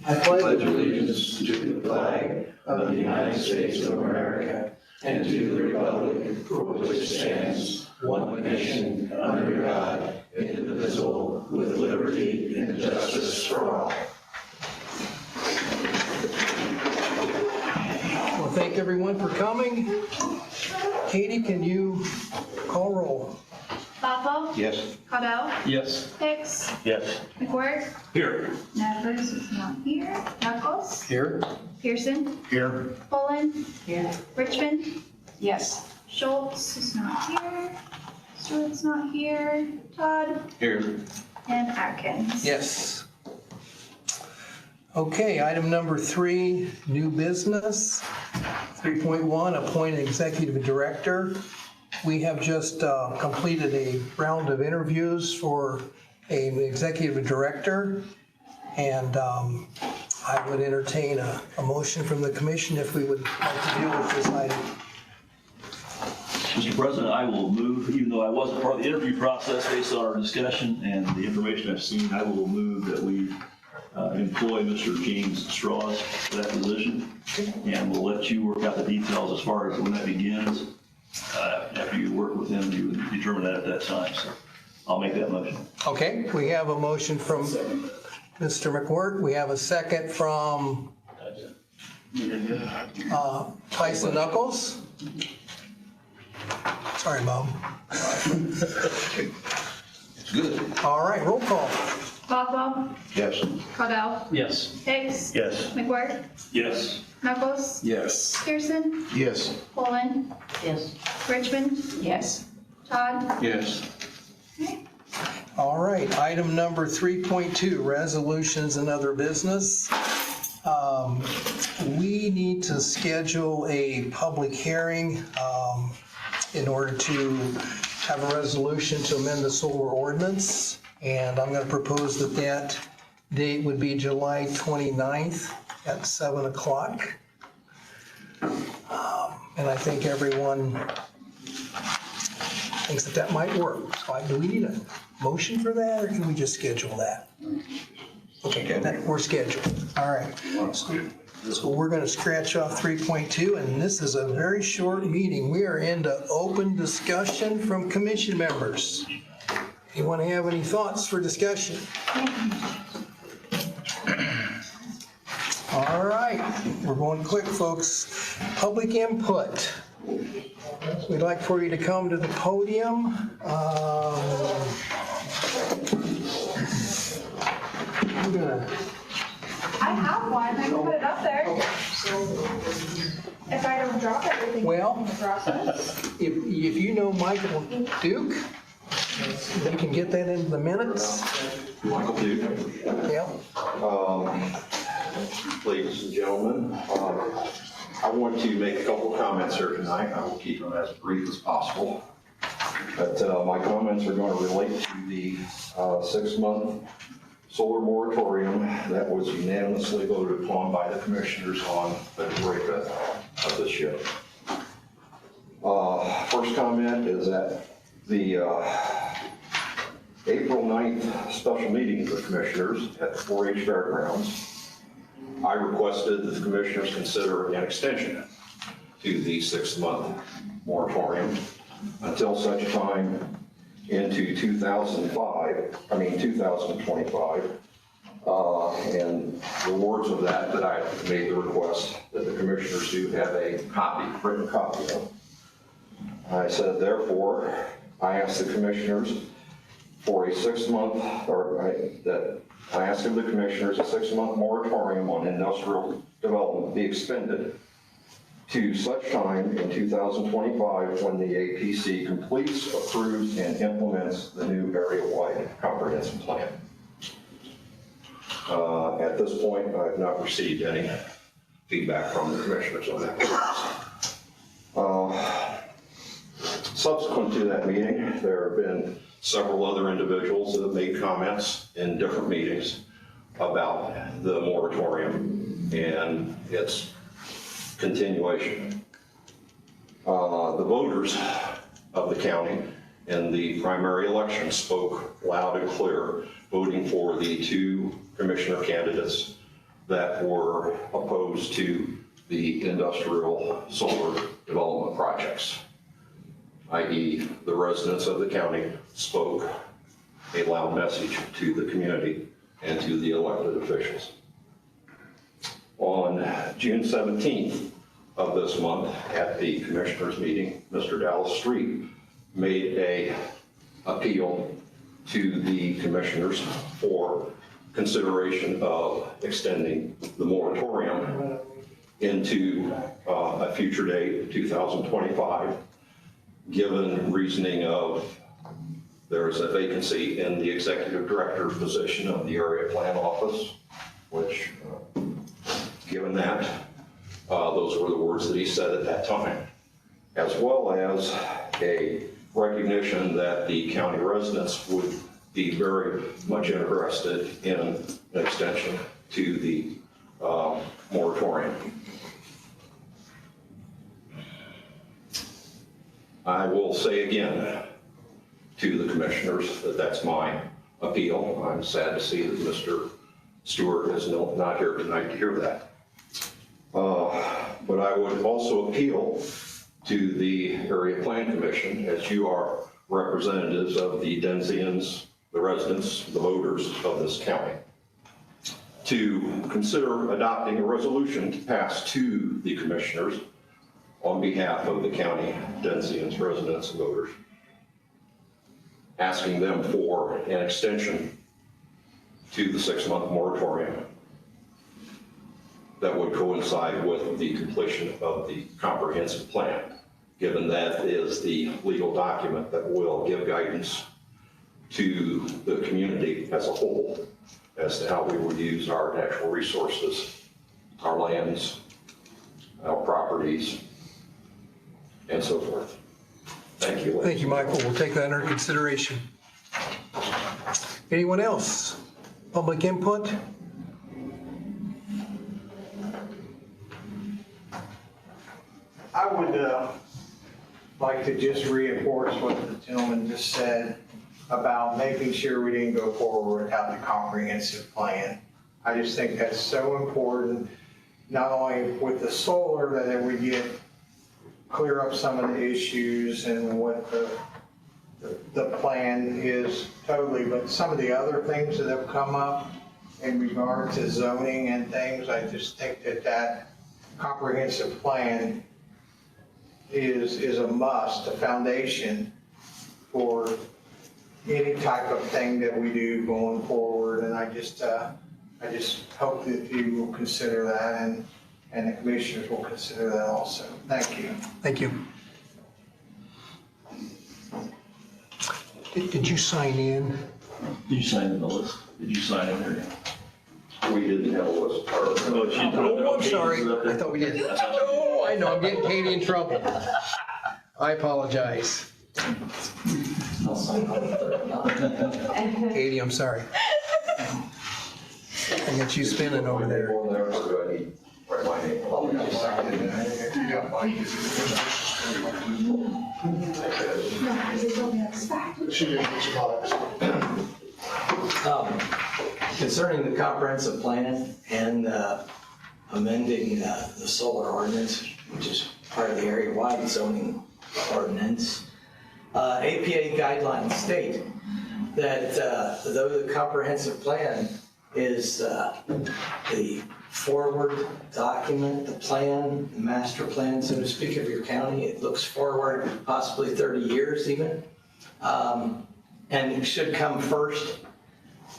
I pledge allegiance to the flag of the United States of America and to the republic for which it stands, one nation, under God, indivisible, with liberty and justice for all. Well, thank everyone for coming. Katie, can you call roll? Bothwell? Yes. Caudill? Yes. Hicks? Yes. McWhorter? Here. Nevers is not here. Knuckles? Here. Pearson? Here. Poland? Here. Richmond? Yes. Schultz is not here. Stewart's not here. Todd? Here. And Atkins. Yes. Okay, item number 3, new business. 3.1, appoint an executive director. We have just completed a round of interviews for an executive director, and I would entertain a motion from the commission if we would like to deal with this item. Mr. President, I will move, even though I wasn't part of the interview process based on our discussion and the information I've seen, I will move that we employ Mr. James Strauss for that position. And we'll let you work out the details as far as when that begins. After you work with him, you would determine that at that time. So I'll make that motion. Okay, we have a motion from Mr. McWhort. We have a second from Tyson Knuckles. Sorry, Bob. It's good. All right, roll call. Bothwell? Yes. Caudill? Yes. Hicks? Yes. McWhorter? Yes. Knuckles? Yes. Pearson? Yes. Poland? Yes. Richmond? Yes. Todd? Yes. Okay. All right, item number 3.2, resolutions and other business. We need to schedule a public hearing in order to have a resolution to amend the solar ordinance. And I'm going to propose that that date would be July 29th at 7 o'clock. And I think everyone thinks that that might work. So do we need a motion for that, or can we just schedule that? Okay, we're scheduled. All right. So we're going to scratch off 3.2, and this is a very short meeting. We are into open discussion from commission members. Anyone have any thoughts for discussion? All right, we're going quick, folks. Public input. We'd like for you to come to the podium. I'm gonna. I have one. I can put it up there. If I don't drop everything Well, in the process. if you know Michael Duke, you can get that into the minutes. Michael Duke. Yeah. Ladies and gentlemen, I want to make a couple comments here tonight. I will keep them as brief as possible. But my comments are going to relate to the 6-month solar moratorium that was unanimously voted upon by the commissioners on February 5th of this year. First comment is that the April 9th special meeting of the commissioners at the 4-H Fairgrounds, I requested that the commissioners consider an extension to the 6-month moratorium until such time into 2025, and the words of that I made the request that the commissioners do have a written copy of. I said, therefore, I asked the commissioners for a 6-month, I asked of the commissioners a 6-month moratorium on industrial development be extended to such time in 2025 when the APC completes, approves, and implements the new area-wide comprehensive plan. At this point, I have not received any feedback from the commissioners on that. Subsequent to that meeting, there have been several other individuals that have made comments in different meetings about the moratorium and its continuation. The voters of the county in the primary election spoke loud and clear, voting for the 2 commissioner candidates that were opposed to the industrial solar development projects, i.e. the residents of the county spoke a loud message to the community and to the elected officials. On June 17th of this month at the commissioners meeting, Mr. Dallas Street made a appeal to the commissioners for consideration of extending the moratorium into a future date, 2025, given reasoning of there is a vacancy in the executive director position of the area plan office, which, given that, those were the words that he said at that time, as well as a recognition that the county residents would be very much interested in an extension to the moratorium. I will say again to the commissioners that that's my appeal. I'm sad to see that Mr. Stewart is not here tonight to hear that. But I would also appeal to the Area Plan Commission, as you are representatives of the Denzians, the residents, the voters of this county, to consider adopting a resolution to pass to the commissioners on behalf of the county Denzians, residents, and voters, asking them for an extension to the 6-month moratorium that would coincide with the completion of the comprehensive plan, given that is the legal document that will give guidance to the community as a whole as to how we would use our natural resources, our lands, our properties, and so forth. Thank you. Thank you, Michael. We'll take that under consideration. Anyone else? Public input? I would like to just reinforce what the gentleman just said about making sure we didn't go forward without the comprehensive plan. I just think that's so important, not only with the solar, that we get clear up some of the issues and what the plan is totally, but some of the other things that have come up in regard to zoning and things, I just think that that comprehensive plan is a must, a foundation for any type of thing that we do going forward. And I just hope that you will consider that, and the commissioners will consider that also. Thank you. Thank you. Did you sign in? Did you sign in the list? Did you sign in there? We didn't have a list. Oh, I'm sorry. I thought we did. Oh, I know. I'm getting Katie in trouble. I apologize. Katie, I'm sorry. I got you spinning over there. Do I need to write my name? Concerning the comprehensive plan and amending the solar ordinance, which is part of the area-wide zoning ordinance, APA guidelines state that though the comprehensive plan is the forward document, the plan, the master plan, so to speak, of your county, it looks forward possibly 30 years even, and it should come first.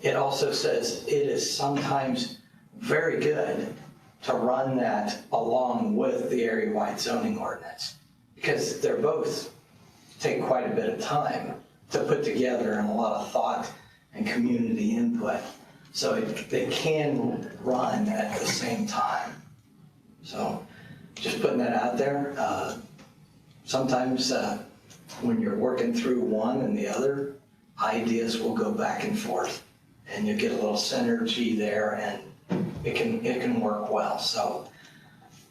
It also says it is sometimes very good to run that along with the area-wide zoning ordinance, because they're both take quite a bit of time to put together and a lot of thought and community input. So they can run at the same time. So just putting that out there. Sometimes when you're working through one and the other, ideas will go back and forth, and you get a little synergy there, and it can work well. So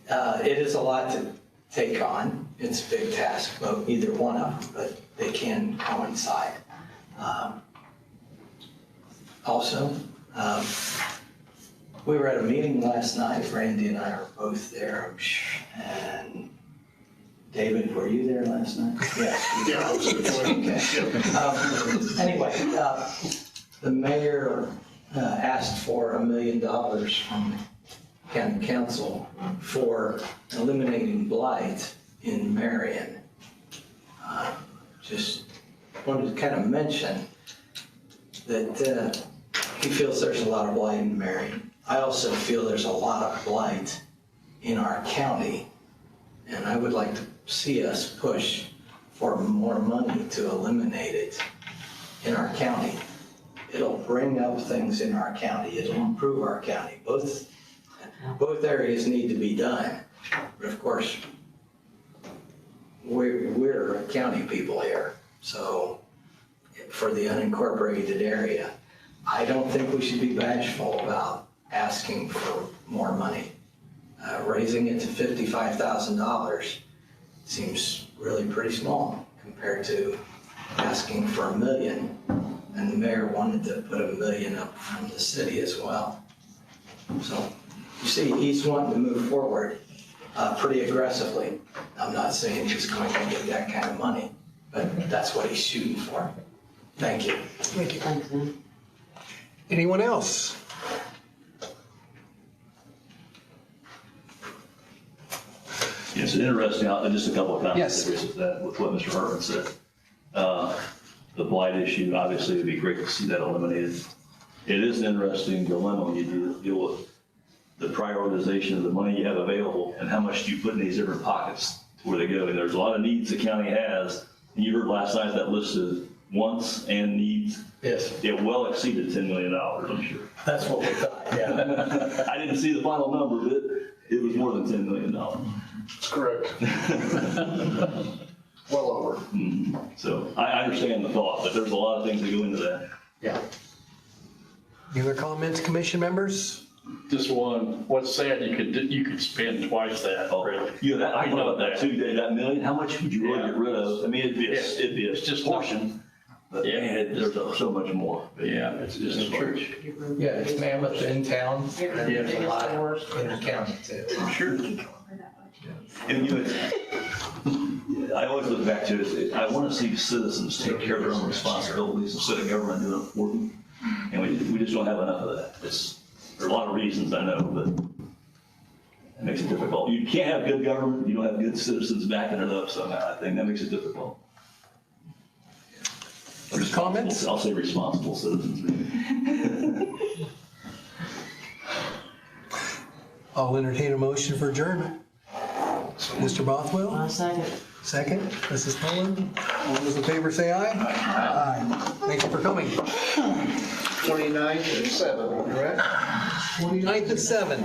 it is a lot to take on. It's a big task, but either one of them, but they can coincide. Also, We were at a meeting last night, Randy and I were both there, and David, were you there last night? Yes. Yeah, I was Okay. Anyway, the mayor asked for $1 million from county council for eliminating blight in Marion. Just wanted to kind of mention that he feels there's a lot of blight in Marion. I also feel there's a lot of blight in our county, and I would like to see us push for more money to eliminate it in our county. It'll bring up things in our county. It'll improve our county. Both areas need to be done. But of course, we're county people here. So for the unincorporated area, I don't think we should be bashful about asking for more money. Raising it to $55,000 seems really pretty small compared to asking for $1 million. And the mayor wanted to put $1 million up from the city as well. So you see, he's wanting to move forward pretty aggressively. I'm not saying he's going to get that kind of money, but that's what he's shooting for. Thank you. Thank you. Thanks, man. Anyone else? It's interesting, just a couple of comments. Yes. With what Mr. Hartman said. The blight issue, obviously, it'd be great to see that eliminated. It is an interesting dilemma when you deal with the prioritization of the money you have available and how much do you put in these different pockets to where they go. And there's a lot of needs the county has. And you heard last night that list of wants and needs. Yes, It well exceeded $10 million, I'm sure. that's what we thought, yeah. I didn't see the final number, but it was more than $10 million. That's correct. Well over. So I understand the thought, but there's a lot of things that go into that. Yeah. Any other comments, commission members? Just one, what's sad, you could spend twice that, really. Yeah, that, I know about that too, Dave, that million, how much would you really Yeah. get rid of? I mean, it'd be a It's just portion, but Yeah. man, there's so much more. Yeah, It's just true. Yeah, it's Mammoth in town, Yeah. there's a lot in the county too. Sure. And I always look back to it, I want to see citizens take care of their own responsibilities instead of government doing it for them. And we just don't have enough of that. There's a lot of reasons, I know, but it makes it difficult. You can't have good government if you don't have good citizens backing it up somehow. I think that makes it difficult. Comments? I'll say responsible citizens, maybe. I'll entertain a motion for adjournment. Mr. Bothwell? Second. Second. Mrs. Nolan? All those in favor say aye. Aye. Thank you for coming. 29 to 7, correct? 29th at 7.